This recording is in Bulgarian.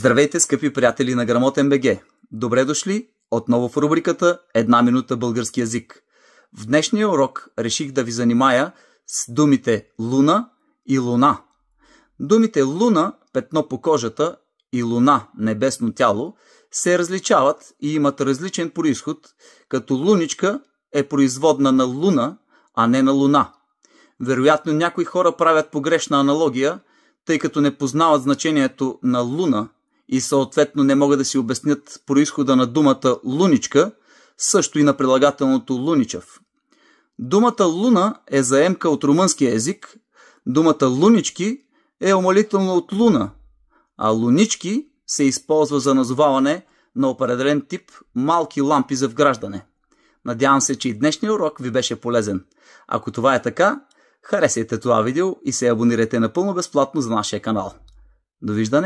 Здравейте, скъпи приятели на Грамотен БГ! Добре дошли отново в рубриката Една минута български язик. В днешния урок реших да ви занимая с думите луна и луна. Думите луна, петно по кожата, и луна, небесно тяло, се различават и имат различен произход, като луничка е производна на луна, а не на луна. Вероятно някои хора правят погрешна аналогия, тъй като не познават значението на луна и съответно не могат да си обяснят произхода на думата луничка, също и на прилагателното луничав. Думата луна е заемка от румънския език, думата лунички е умалително от луна, а лунички се използва за назоваване на определен тип малки лампи за вграждане. Надявам се, че и днешния урок ви беше полезен. Ако това е така, харесайте това видео и се абонирайте напълно безплатно за нашия канал. Довиждане!